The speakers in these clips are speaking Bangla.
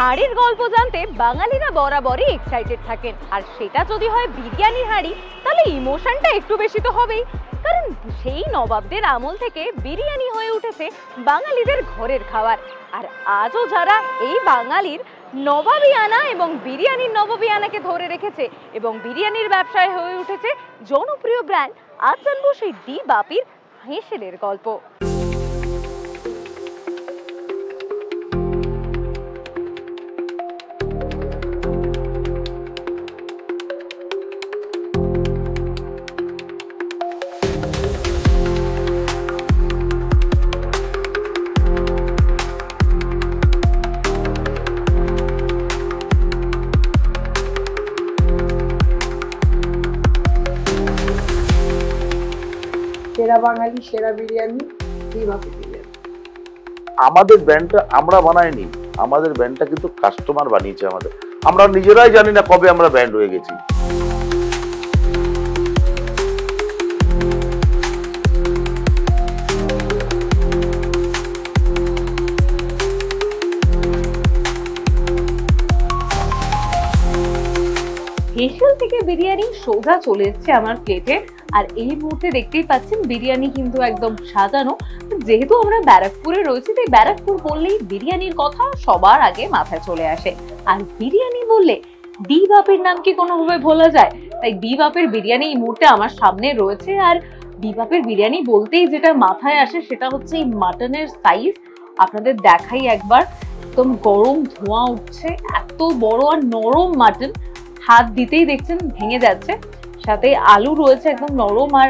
হাঁড়ির গল্প জানতে বাঙালিরা বরাবরই এক্সাইটেড থাকেন, আর সেটা যদি হয় বিরিয়ানির হাঁড়ি, তাহলে ইমোশনটা একটু বেশি তো হবেই। কারণ সেই নবাবদের আমল থেকে বিরিয়ানি হয়ে উঠেছে বাঙালিদের ঘরের খাবার। আর আজও যারা এই বাঙালির নবাবিয়ানা এবং বিরিয়ানির নবাবিয়ানাকে ধরে রেখেছে এবং বিরিয়ানির ব্যবসায় হয়ে উঠেছে জনপ্রিয় ব্র্যান্ড, আজ জানবো সেই ডি বাপির হেঁসেলের গল্প। সেরা বাঙালি সেরা বিরিয়ানি ডি বাপি বিরিয়ানি। আমাদের ব্র্যান্ডটা আমরা বানাইনি, আমাদের ব্র্যান্ডটা কিন্তু কাস্টমার বানিয়েছে আমাদের। আমরা নিজেরাই জানি না কবে আমরা ব্র্যান্ড হয়ে গেছি। হেঁসেল থেকে বিরিয়ানি সোজা চলে এসছে আমার প্লেটে। আর এই মুহূর্তে দেখতেই পাচ্ছেন বিরিয়ানি কিন্তু একদম সাজানো। যেহেতু আমরা ব্যারাকপুরে রয়েছি, তাই ব্যারাকপুর বললেই বিরিয়ানির কথা সবার আগে মাথায় চলে আসে। আর বিরিয়ানি বললে ডি বাপের নাম কি কোনোভাবে ভোলা যায়? তাই ডি বাপের বিরিয়ানি এই মুহূর্তে আমার সামনে রয়েছে। আর ডি বাপের বিরিয়ানি বলতেই যেটা মাথায় আসে সেটা হচ্ছে এই মাটনের সাইজ। আপনাদের দেখাই একবার, একদম গরম ধোঁয়া উঠছে, এত বড় আর নরম মাটন, হাত দিতেই দেখছেন ভেঙে যাচ্ছে। সাথে আলু রয়েছে একদম নরম, আর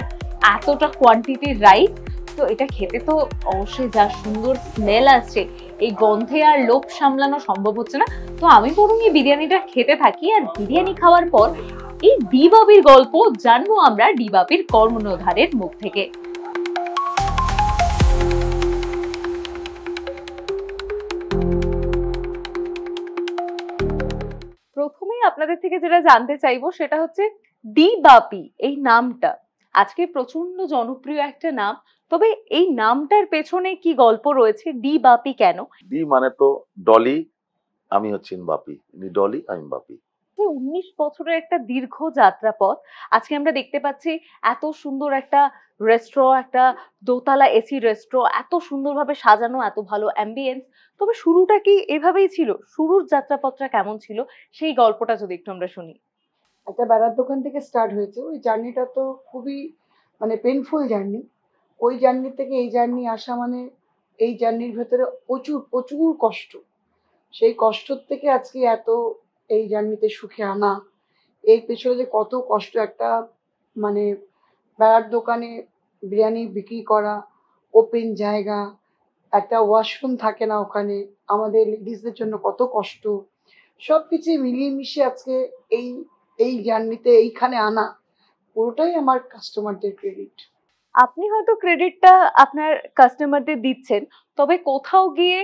এতটা কোয়ান্টিটির রাইস। তো এটা খেতে তো অবশ্যই যা সুন্দর স্মেল আসছে, এই গন্ধে আর লোভ সামলানো সম্ভব হচ্ছে না। তো আমি বরং এই বিরিয়ানিটা খেতে থাকি। আর বিরিয়ানি খাওয়ার পর এই ডি বাপির গল্প জানবো আমরা ডি বাপির কর্ণধারের মুখ থেকে। প্রথমেই আপনাদের থেকে যেটা জানতে চাইবো সেটা হচ্ছে ডি বাপি এই নামটা আজকে প্রচন্ড জনপ্রিয় একটা নাম, তবে এই নামটার পেছনে কি গল্প রয়েছে? ডি বাপি কেন? ডি মানে তো ডলি, আমি হচ্ছি বাপি, ইনি ডলি, আমি বাপি। 19 বছরের একটা দীর্ঘ যাত্রাপথ। আজকে আমরা দেখতে পাচ্ছি এত সুন্দর একটা রেস্টুরেন্ট, একটা দোতলা এসি রেস্টুরেন্ট, এত সুন্দরভাবে সাজানো, এত ভালো অ্যাম্বিয়েন্স। তবে শুরুটা কি এভাবেই ছিল? শুরুর যাত্রাপথটা কেমন ছিল সেই গল্পটা যদি একটু আমরা শুনি। একটা বেড়ার দোকান থেকে স্টার্ট হয়েছে। ওই জার্নিটা তো খুবই পেনফুল জার্নি। ওই জার্নি থেকে এই জার্নি আসা এই জার্নির ভেতরে প্রচুর প্রচুর কষ্ট। সেই কষ্ট থেকে আজকে এত এই জার্নিতে সুখে আনা, এর পেছনে যে কত কষ্ট। একটা মানে বেড়ার দোকানে বিরিয়ানি বিক্রি করা, ওপেন জায়গা, একটা ওয়াশরুম থাকে না ওখানে, আমাদের লেডিসদের জন্য কত কষ্ট, সবকিছু মিলিয়ে মিশিয়ে আজকে এই এই জার্নিতে এইখানে আনা, পুরোটাই আমার কাস্টমারদের ক্রেডিট। আপনি হয়তো ক্রেডিটটা আপনার কাস্টমারদের দিচ্ছেন, তবে কোথাও গিয়ে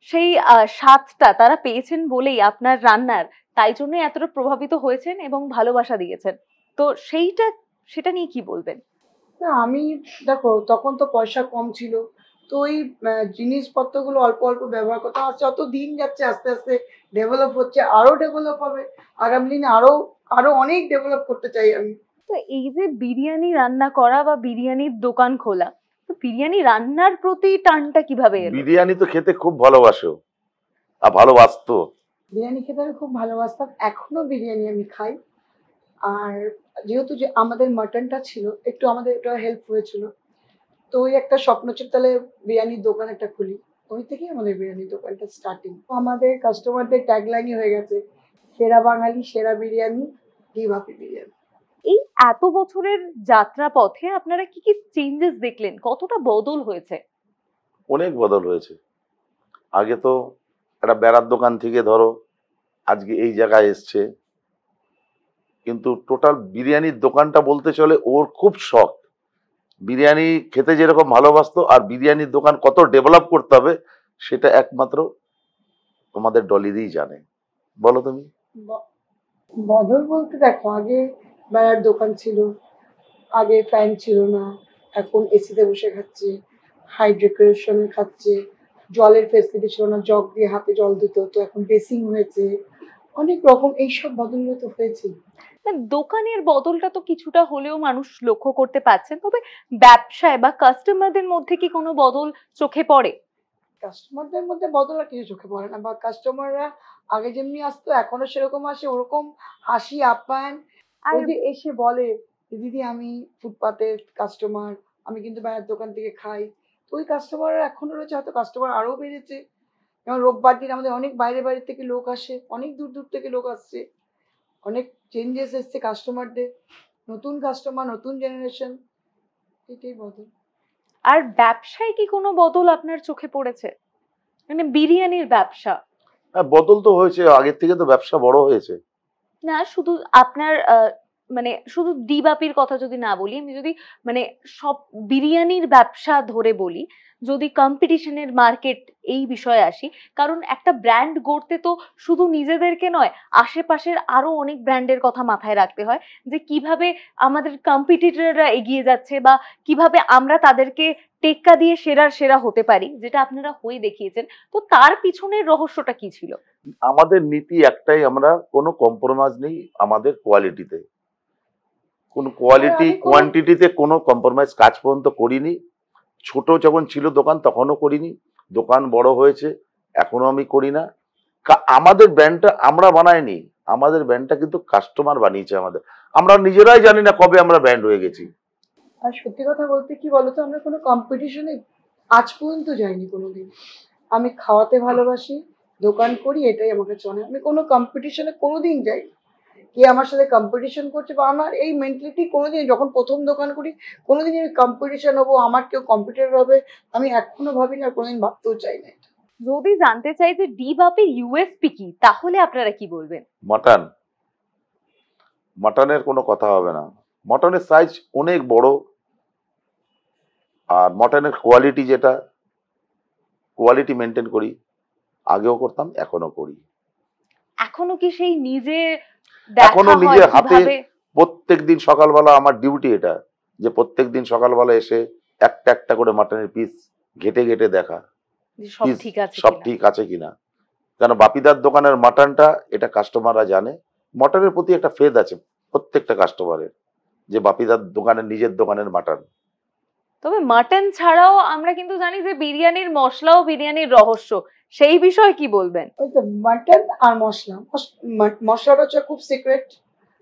সেই স্বাদটা তারা পেয়েছেন বলেই আপনার রান্নার, তাই জন্যই এতটা প্রভাবিত হয়েছেন এবং ভালোবাসা দিয়েছেন। তো সেটা নিয়ে কি বলবেন? না, আমি দেখো তখন তো পয়সা কম ছিল, তো ওই জিনিসপত্রগুলো অল্প অল্প ব্যবহার করতাম। আর যত দিন যাচ্ছে আস্তে আস্তে ডেভেলপ হচ্ছে, আরো ডেভেলপ হবে আগামী দিনে, আরো আরো অনেক ডেভেলপ করতে চাই আমি। তো এই যে বিরিয়ানি রান্না করা বা বিরিয়ানির দোকান খোলা, তো বিরিয়ানি রান্নার প্রতি টানটা কিভাবে এলো? বিরিয়ানি তো খেতে খুব ভালোবাসো আর ভালোবাসতো। বিরিয়ানি খেতে আমি খুব ভালোবাসতাম, এখনো বিরিয়ানি আমি খাই। আর যেহেতু যে আমাদের মাটনটা ছিল, একটু আমাদের এটা হেল্প হয়েছিল, তো ওই একটা স্বপ্ন ছিল তাহলে বিরিয়ানির দোকান একটা খুলি। ওই থেকেই আমাদের বিরিয়ানির দোকানটা স্টার্টিং। আমাদের কাস্টমারদের ট্যাগলাইনই হয়ে গেছে সেরা বাঙালি সেরা বিরিয়ানি ডি বাপি বিরিয়ানি। এই এত বছরের যাত্রা পথে আপনারা কি কি চেঞ্জেস দেখলেন? কতটা বদল হয়েছে? অনেক বদল হয়েছে। আগে তো একটা বেড়ার দোকান থেকে ধরো আজকে এই জায়গায় এসছে, কিন্তু টোটাল বিরিয়ানির দোকানটা বলতে চলে ওর খুব শখ। বিরিয়ানি খেতে যেরকম ভালোবাসতো, আর বিরিয়ানির দোকান কত ডেভেলপ করতে হবে সেটা একমাত্র তোমাদের ডলিদিই জানে। বলো তুমি। বদল বলতে দেখো, আগে বেড়ার দোকান ছিল, আগে ফ্যান ছিল না, এখন এসিতে বসে খাচ্ছে, হাই ডেকোরেশনে খাচ্ছে, জলের ফেসিলিটি ছিল না, জগ দিয়ে হাতে জল দিত, তো এখন বেসিং হয়েছে, অনেক রকম এইসব বদলগুলো তো হয়েছে। না, দোকানের বদলটা তো কিছুটা হলেও মানুষ লক্ষ্য করতে পারছেন, তবে ব্যবসায় বা কাস্টমারদের মধ্যে কি কোনো বদল চোখে পড়ে? কাস্টমারদের মধ্যে বদল আর কিছু চোখে পড়ে না, বা কাস্টমাররা আগে যেমনি আসতো এখনো সেরকম আসে, ওরকম হাসি আপ্যায়ন। আর ওই যে এসে বলে যে দিদি আমি ফুটপাতের কাস্টমার, আমি কিন্তু বাইরের দোকান থেকে খাই, তো ওই কাস্টমাররা এখনো রয়েছে, হয়তো কাস্টমার আরো বেড়েছে। যেমন রোববার দিন আমাদের অনেক বাইরে বাইরে থেকে লোক আসে, অনেক দূর দূর থেকে লোক আসছে, অনেক চেঞ্জেস এসছে কাস্টমারদের, নতুন কাস্টমার, নতুন জেনারেশন, এটাই বদল। আর ব্যবসায় কি কোনো বদল আপনার চোখে পড়েছে? মানে বিরিয়ানির ব্যবসা হ্যাঁ, বদল তো হয়েছে, আগের থেকে তো ব্যবসা বড় হয়েছে। না, শুধু আপনার মানে শুধু ডিবাপির কথা যদি না বলি, আমি যদি মানে সব বিরিয়ানির ব্যবসা ধরে বলি, যদি কম্পিটিশনের মার্কেট এই বিষয়ে আসি, কারণ একটা ব্র্যান্ড গড়তে তো শুধু নিজেদেরকে নয়, আশেপাশের আরো অনেক ব্র্যান্ডের কথা মাথায় রাখতে হয়, যে কিভাবে আমাদের কম্পিটিটররা এগিয়ে যাচ্ছে বা কিভাবে আমরা তাদেরকে টেক্কা দিয়ে সেরার সেরা হতে পারি, যেটা আপনারা হয়ে দেখিয়েছেন। তো তার পিছনের রহস্যটা কি ছিল? আমাদের নীতি একটাই, আমরা কোনো কম্প্রোমাইজ নেই আমাদের কোয়ালিটিতে, কোনো কোয়ালিটি আমি কোনো কোয়ান্টিটিতে কোনো কম্প্রোমাইজ কাজ পর্যন্ত করিনি। ছোট যখন ছিল দোকান তখনও করিনি, দোকান বড় হয়েছে এখনো আমি করি না। আমাদের ব্র্যান্ডটা আমরা বানাইনি, আমাদের ব্র্যান্ডটা কিন্তু কাস্টমার বানিয়েছে আমাদের। আমরা নিজেরাই জানি না কবে আমরা ব্র্যান্ড হয়ে গেছি। আর সত্যি কথা বলতে কি বলতো, আমরা কোনো কম্পিটিশনে আজ পর্যন্ত যাইনি কোনোদিন। আমি খাওয়াতে ভালোবাসি, দোকান করি, এটাই আমার কাছে অনেক। আমি কোনো কম্পিটিশনে কোনোদিন যাইনি, কে আমার সাথে কম্পিটিশন করছে বা আমার এই মেন্টালিটি কোনোদিন, যখন প্রথম দোকান করি কোনোদিন আমি কম্পিটিশন হবো, আমার কেউ কম্পিটিটর হবে, আমি এখনো ভাবিনি আর কোনোদিন ভাবতেও চাই না। যদি জানতে চাই যে ডিবাপির ইউএসপি কি, তাহলে আপনারা কি বলবেন? মাটন, মাটনের কোনো কথা হবে না। মটনের সাইজ অনেক বড়, আর মটনের কোয়ালিটি, যেটা কোয়ালিটি মেনটেন করি, আগেও করতাম এখনো করি। এখনো কি সেই নিজে এখনো দেখা নিজে হয় হাতে কিভাবে? প্রত্যেকদিন সকালবেলা আমার ডিউটি এটা, যে প্রত্যেকদিন সকালবেলা এসে একটা একটা করে মাটনের পিস ঘেটে ঘেটে দেখা যে সব পিস ঠিক আছে সব কিনা। ঠিক আছে কিনা। কেন বাপিদার দোকানের মাটনটা, এটা কাস্টমাররা জানে, মটনের প্রতি একটা ফেদ আছে প্রত্যেকটা কাস্টমারের, যে বাপিদার দোকানের নিজের দোকানের মাটন। তবে মাটন ছাড়াও আমরা কিন্তু জানি যে বিরিয়ানির মশলাও বিরিয়ানির রহস্য, সেই বিষয়ে কি বলবেন? ওই তো মাটন আর মশলা, মশলাটা হচ্ছে খুব সিক্রেট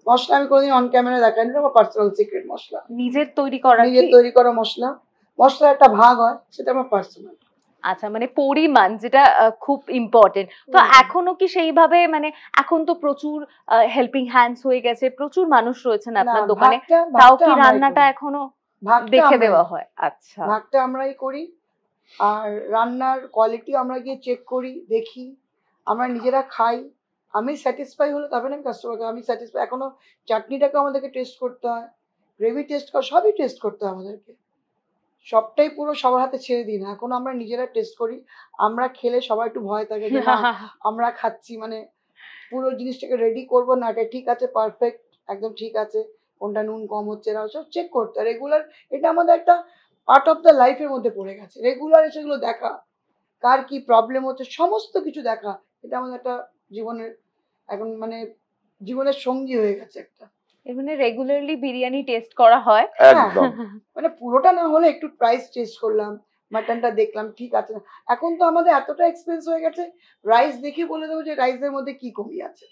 মশলা, আমি কোনোদিন অন ক্যামেরা দেখাই না, আমার পার্সোনাল সিক্রেট মশলা, নিজের তৈরি করা নিজের কি? তৈরি করা মশলা। মশলা একটা ভাগ হয়, সেটা আমার পার্সোনাল। আচ্ছা, মানে পরিমাণ যেটা খুব ইম্পর্টেন্ট। তো এখনো কি সেইভাবে, মানে এখন তো প্রচুর হেল্পিং হ্যান্ডস হয়ে গেছে, প্রচুর মানুষ রয়েছেন না, আপনার দোকানে, ভাগটা তাও ভাগটা কি আমরাই রান্নাটা করি, এখনো ভাগটা দেখে আমরাই দেওয়া করি। হয়? আচ্ছা, ভাগটা আমরাই করি, আর রান্নার কোয়ালিটি আমরা গিয়ে চেক করি, দেখি, আমরা নিজেরা খাই। আমি স্যাটিসফাই হলে তবে না আমি কাস্টমারকে, আমি স্যাটিসফাই, এখনো চাটনিটাকে আমাদেরকে টেস্ট করতে হয়, গ্রেভি টেস্ট করা, সবই টেস্ট করতে হয় আমাদেরকে। সবটাই পুরো সবার হাতে ছেড়ে দিই না, এখন আমরা নিজেরা টেস্ট করি। আমরা খেলে সবাই একটু ভয় থাকে যে না আমরা খাচ্ছি, মানে পুরো জিনিসটাকে রেডি করবো না, এটা ঠিক আছে, পারফেক্ট, একদম ঠিক আছে, কোনটা নুন কম হচ্ছে না, সব চেক করতে হয় রেগুলার। এটা আমাদের একটা পার্ট অফ দ্য লাইফের মধ্যে পড়ে গেছে, রেগুলার সেগুলো দেখা, কার কি প্রবলেম হচ্ছে সমস্ত কিছু দেখা, এটা আমাদের একটা জীবনের, এখন মানে জীবনের সঙ্গী হয়ে গেছে একটা। এর মানে রেগুলারলি বিরিয়ানি টেস্ট করা হয়? একদম। মানে পুরোটা না হলে একটু প্রাইস টেস্ট করলাম, মাটনটা দেখলাম ঠিক আছে না। এখন তো আমাদের এতটা এক্সপেন্স হয়ে গেছে, রাইস দেখে বলে দেবো যে রাইসের মধ্যে কি কমি আছে।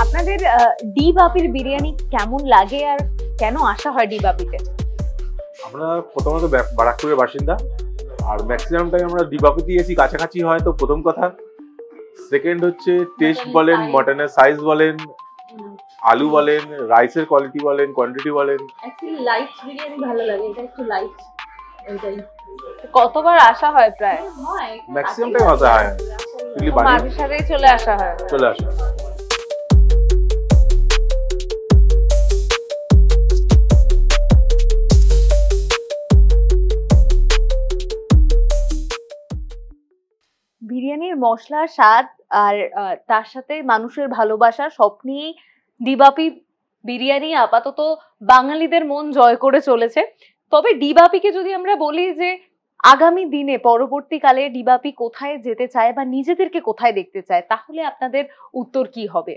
আপনাদের ডিবাপির বিরিয়ানি কেমন লাগে আর কেন আসা হয় ডিবাপিতে? আমরা প্রথমত বারাকপুরের বাসিন্দা, আর ম্যাক্সিমাম টাইম আমরা ডিবাপিতে এসি, কাছাকাছি হয় তো প্রথম কথা। সেকেন্ড হচ্ছে টেস্ট বলেন, মটনের সাইজ বলেন, আলু বলেন, রাইসের কোয়ালিটি বলেন, কোয়ান্টিটি বলেন। অ্যাকচুয়ালি লাইট বিরিয়ানি ভালো লাগে, এটা একটু লাইট, এটাই। কতবার আসা হয় প্রায়? ম্যাক্সিমাম টাইম আসা হয়, এগুলি বাড়ি মাঝে সাঝেই চলে আসা হয়। চলে আসে। মশলা, স্বাদ আর তার সাথে মানুষের ভালোবাসা সব নিয়েই ডিবাপি বিরিয়ানি আপাতত বাঙালিদের মন জয় করে চলেছে। তবে ডিবাপিকে যদি আমরা বলি যে আগামী দিনে পরবর্তীকালে ডিবাপি কোথায় যেতে চায় বা নিজেদেরকে কোথায় দেখতে চায়, তাহলে আপনাদের উত্তর কি হবে?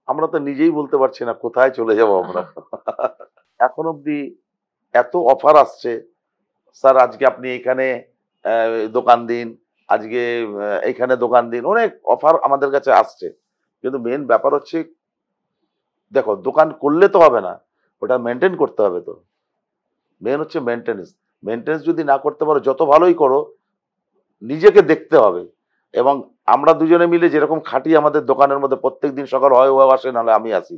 আমরা তো নিজেই বলতে পারছি না কোথায় চলে যাব আমরা। এখন অব্দি এত অফার আসছে, স্যার আজকে আপনি এখানে দোকান দিন, আজকে এখানে দোকান দিন, অনেক অফার আমাদের কাছে আসছে। কিন্তু মেন ব্যাপার হচ্ছে, দেখো দোকান করলে তো হবে না, ওটা মেনটেন করতে হবে। তো মেন হচ্ছে মেনটেনেন্স। মেনটেনেন্স যদি না করতে পারো, যত ভালোই করো, নিজেকে দেখতে হবে। এবং আমরা দুজনে মিলে যেরকম খাটি আমাদের দোকানের মধ্যে, প্রত্যেকদিন সকাল হয় ও আসে, নাহলে আমি আসি,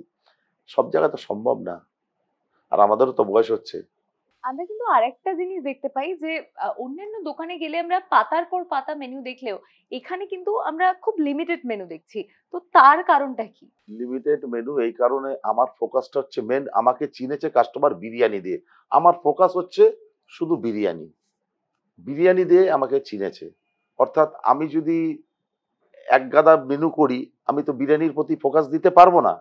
সব জায়গায় তো সম্ভব না। আর আমাদেরও তো বয়স হচ্ছে। আমরা কিন্তু আরেকটা জিনিস দেখতে পাই যে অন্যান্য দোকানে গেলে আমরা পাতার পর পাতা মেনু দেখলেও এখানে কিন্তু আমরা খুব লিমিটেড মেনু দেখছি। তো তার কারণটা কি? লিমিটেড মেনু এই কারণে, আমার ফোকাসটা হচ্ছে মেন, আমাকে চিনেছে কাস্টমার বিরিয়ানি দিয়ে। আমার ফোকাস হচ্ছে শুধু বিরিয়ানি। বিরিয়ানি দিয়ে আমাকে চিনেছে। অর্থাৎ আমি যদি এক গাদা মেনু করি, আমি তো বিরিয়ানির প্রতি ফোকাস দিতে পারবো না।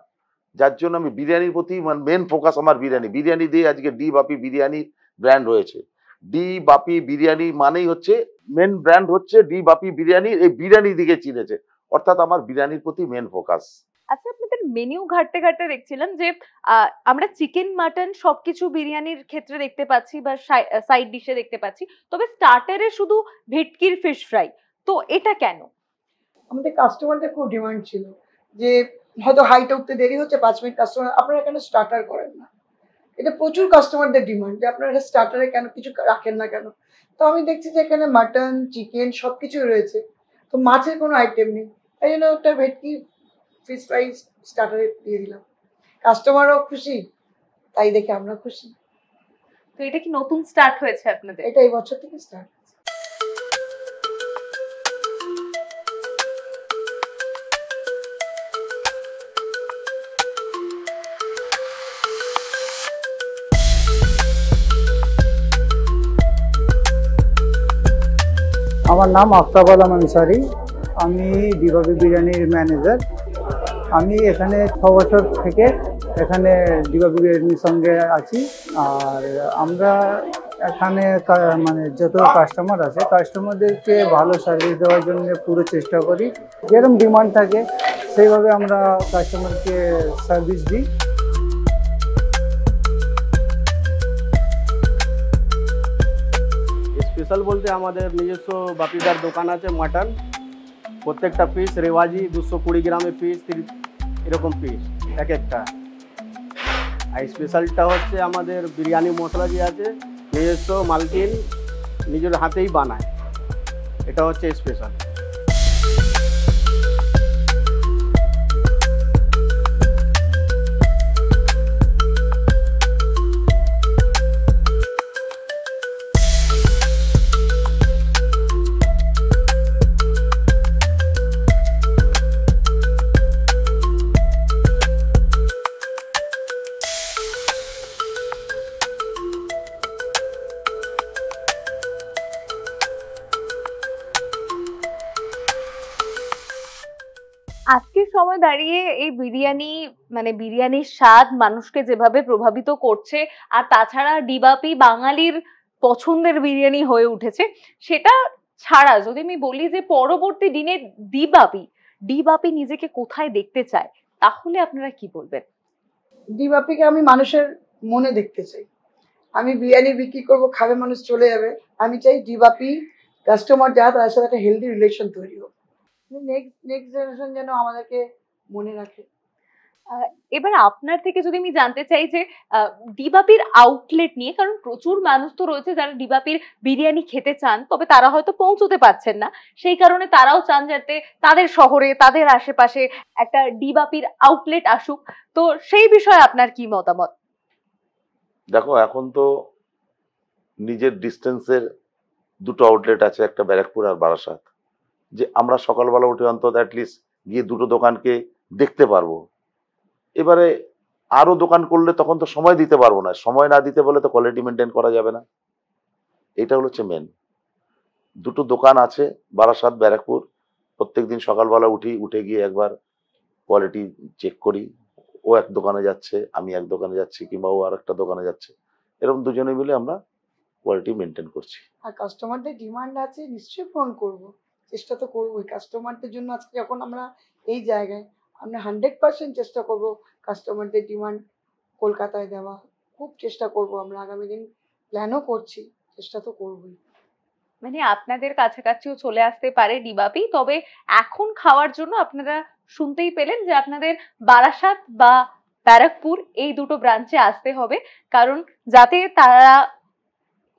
যার জন্য আমি বিরিয়ানির প্রতি মেন ফোকাস আমার বিরিয়ানি। বিরিয়ানি দিয়ে আজকে ডি বাপি বিরিয়ানি ব্র্যান্ড হয়েছে। ডি বাপি বিরিয়ানি মানেই হচ্ছে, মেন ব্র্যান্ড হচ্ছে ডি বাপি বিরিয়ানি, এই বিরিয়ানি দিকে চিনেছে। অর্থাৎ আমার বিরিয়ানির প্রতি মেন ফোকাস। আচ্ছা, আপনাদের মেনু ঘাটতে ঘাটতে দেখছিলাম যে আমরা চিকেন, মাটন সবকিছু বিরিয়ানির ক্ষেত্রে দেখতে পাচ্ছি বা সাইড ডিশে দেখতে পাচ্ছি, তবে স্টার্টারে শুধু ভেটকির ফিশ ফ্রাই। তো এটা কেন? আমাদের কাস্টমারদের খুব ডিমান্ড ছিল যে হয়তো হাইটে উঠতে দেরি হচ্ছে 5 মিনিট, কাস্টমার আপনারা কেন স্টার্টার করেন না। এটা প্রচুর কাস্টমারদের ডিমান্ড যে আপনারা স্টার্টারে কেন কিছু রাখেন না কেন। তো আমি দেখছি যে এখানে মাটন, চিকেন সব কিছুই রয়েছে, তো মাছের কোনো আইটেম নেই। তাই জন্য ওটা ভেটকি ফিশ ফ্রাই স্টার্টারে দিয়ে দিলাম। কাস্টমারও খুশি, তাই দেখে আমরা খুশি। তো এটা কি নতুন স্টার্ট হয়েছে আপনাদের? এটা এই বছর থেকে স্টার্ট। আমার নাম আফতাব আলম আনসারি, আমি ডিবাপি বিরিয়ানির ম্যানেজার। আমি এখানে 6 বছর থেকে এখানে ডিবাপি বিরিয়ানির সঙ্গে আছি। আর আমরা এখানে মানে যত কাস্টমার আছে, কাস্টমারদেরকে ভালো সার্ভিস দেওয়ার জন্য পুরো চেষ্টা করি। যেরকম ডিমান্ড থাকে সেইভাবে আমরা কাস্টমারকে সার্ভিস দিই। স্পেশাল বলতে আমাদের নিজস্ব বাপিদার দোকান আছে। মাটন প্রত্যেকটা পিস রেওয়াজি 220 গ্রামে পিস, এরকম পিস এক একটা। আর স্পেশালটা হচ্ছে আমাদের বিরিয়ানি মশলা যে আছে, নিজস্ব মালকিন নিজের হাতেই বানায়, এটা হচ্ছে স্পেশাল। আজকের সময় দাঁড়িয়ে এই বিরিয়ানি, মানে বিরিয়ানির স্বাদ মানুষকে যেভাবে প্রভাবিত করছে, আর তাছাড়া ডিবাপি বাঙালির পছন্দের বিরিয়ানি হয়ে উঠেছে, সেটা ছাড়া যদি আমি বলি যে পরবর্তী দিনে ডিবাপি নিজেকে কোথায় দেখতে চায়, তাহলে আপনারা কি বলবেন? ডিবাপিকে আমি মানুষের মনে দেখতে চাই। আমি বিরিয়ানি বিক্রি করব, খাবে মানুষ, চলে যাবে। আমি চাই ডিবাপি কাস্টমার যারা, তাদের সাথে একটা হেলদি রিলেশন তৈরি হোক। নেক্সট জেনারেশন যেন আমাদেরকে মনে রাখে। এবার আপনার থেকে যদি আমি জানতে চাই যে ডিবাপির আউটলেট নিয়ে, কারণ প্রচুর মানুষ তো রয়েছে যারা ডিবাপির বিরিয়ানি খেতে চান, তবে তারা হয়তো পৌঁছতে পারছেন না, সেই কারণে তারাও চান যাতে তাদের শহরে, তাদের আশেপাশে একটা ডিবাপির আউটলেট আসুক। তো সেই বিষয়ে আপনার কি মতামত? দেখো এখন তো নিজের ডিস্টেন্সের দুটো আউটলেট আছে, একটা ব্যারাকপুর আর বারাসাত। যে আমরা সকালবেলা উঠে অন্তত অ্যাটলিস্ট গিয়ে দুটো দোকানকে দেখতে পারবো। এবারে আরো দোকান করলে তখন তো সময় দিতে পারবো না, সময় না দিতে বলে তো কোয়ালিটি মেনটেন করা যাবে না। এটা হচ্ছে মেন। দুটো দোকান আছে, বারাসাত, ব্যারাকপুর। প্রত্যেকদিন সকালবেলা উঠে গিয়ে একবার কোয়ালিটি চেক করি। ও এক দোকানে যাচ্ছে, আমি এক দোকানে যাচ্ছি, কিংবা ও আর একটা দোকানে যাচ্ছে। এরকম দুজনে মিলে আমরা কোয়ালিটি মেনটেন করছি। আর কাস্টমারদের ডিমান্ড আছে, নিশ্চয়ই ফোন করব, চেষ্টা তো করবোই কাস্টমারদের জন্য। আজকে যখন আমরা এই জায়গায়, আমরা 100% চেষ্টা করব কাস্টমারদের ডিমান্ড কলকাতায় দেওয়া। খুব চেষ্টা করব, আমরা আগামী দিন প্ল্যানও করছি, চেষ্টা তো করবই। মানে আপনাদের কাছাকাছিও চলে আসতে পারে ডিবাপি, তবে এখন খাওয়ার জন্য আপনারা শুনতেই পেলেন যে আপনাদের বারাসাত বা ব্যারাকপুর এই দুটো ব্রাঞ্চে আসতে হবে, কারণ যাতে তারা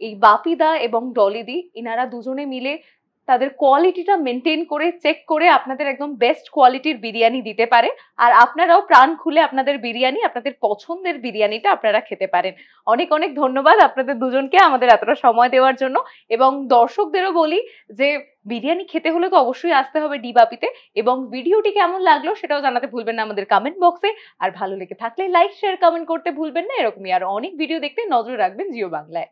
এই বাপিদা এবং ডলিদি ইনারা দুজনে মিলে তাদের কোয়ালিটিটা মেনটেন করে চেক করে আপনাদের একদম বেস্ট কোয়ালিটির বিরিয়ানি দিতে পারে, আর আপনারাও প্রাণ খুলে আপনাদের বিরিয়ানি, আপনাদের পছন্দের বিরিয়ানিটা আপনারা খেতে পারেন। অনেক অনেক ধন্যবাদ আপনাদের দুজনকে আমাদের এতটা সময় দেওয়ার জন্য। এবং দর্শকদেরও বলি যে বিরিয়ানি খেতে হলে তো অবশ্যই আসতে হবে ডিবাপিতে। এবং ভিডিওটি কেমন লাগলো সেটাও জানাতে ভুলবেন না আমাদের কমেন্ট বক্সে। আর ভালো লেগে থাকলে লাইক, শেয়ার, কমেন্ট করতে ভুলবেন না। এরকমই আর অনেক ভিডিও দেখতে নজর রাখবেন জিও বাংলায়।